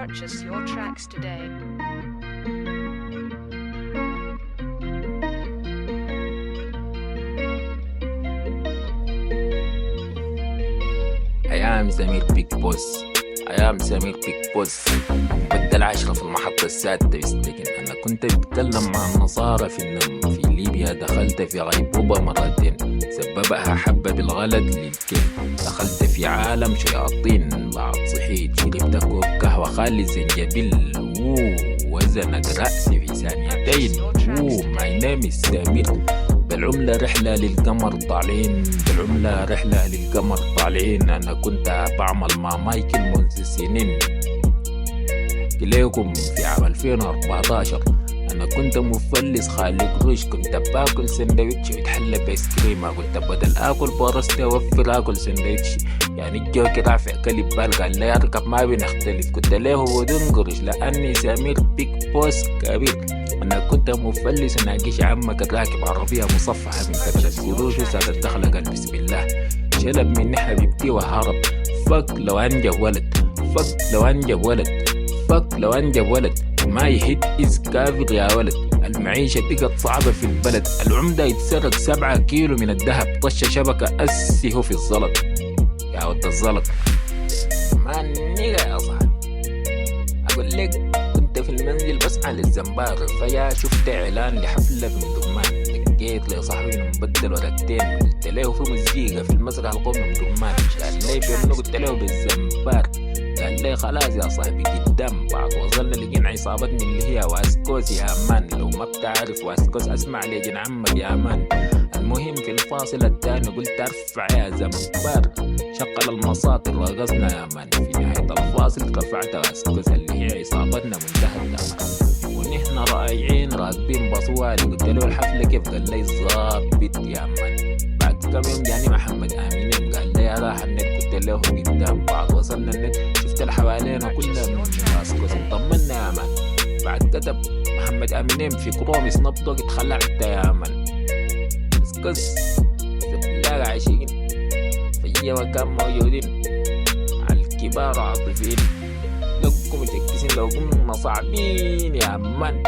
Purchase your tracks today. أيام سمير بيك بوس، أيام سمير بيك بوس بدل 10 في المحطة السادسة يستكن. أنا كنت بتكلم مع النصارى في النم في ليبيا، دخلت في غيبوبة مرتين سببها حبة بالغلط للكيف. دخلت في عالم شياطين، بعد صحيت شربت كوب قهوة خالي زنجبيل وزنت رأسي في ثانيتين. ماي نيم سمير. بالعملة رحلة للقمر طالعين، بالعملة رحلة للقمر طالعين. أنا كنت بعمل مع مايكل منذ سنين. إليكم في عام 2014 أنا كنت مفلس خالي قروش، كنت باكل سندويتش ويتحلى بايس كريم. قلت بدل آكل بورستي أوفر آكل سندويتش. يعني الجوكي رافع كلب بال قال لي أركب ما بنختلف. قلت له بدون قرش لأني سمير بيك بوس كبير. أنا كنت مفلس ناقش عمك الراكب عربية مصفحة من كبش قروش وسادت دخل قال بسم الله. شلب مني حبيبتي وهرب. فك لو أنجب ولد، فك لو أنجب ولد، فك لو أنجب ولد. ما يهد إز كافر يا ولد. المعيشة بقت صعبة في البلد. العمدة يتسرق 7 كيلو من الذهب. طش شبكة أسيه في الزلط يا ود الزلط. ما نيجا يا صاحبي. أقول لك كنت في المنزل بسعى للزنبار، فيا شفت إعلان لحفلة في مدرمان. لقيت لي صاحبي مبدل ورقتين، قلت له في مزيكا في المسرح القومي مدرمان. قال لي بأنه قلت له بالزنبار. قال لي خلاص يا صاحبي قدام. بعد وصلنا لقينا عصابتنا اللي هي واسكوس يا مان. لو ما بتعرف واسكوس اسمع لي جن عمك يا مان. المهم في الفاصل الثاني قلت ارفع يا زنبار. شغل المساطر رقصنا يا مان. في نهاية الفاصل رفعت واسكوس اللي هي عصابتنا منتهى الأمان. ونحن رايعين راكبين بصوالي. قلت له الحفلة كيف؟ قال لي ظابط يا مان. بعد كم يوم جاني محمد آمينين قال لي راح النت. قلت له قدام. بعد وصلنا النت شفت اللي حوالينا كلها من واسكوس. طمنا يا مان. بعد كتب محمد آمينين في كرومي سناب دوغ اتخلعت يا مان. واسكوس سبلاغ عايشين في مكان موجودين على الكبار عاطفين. لكم متكسين لو قمنا صعبين يا مان.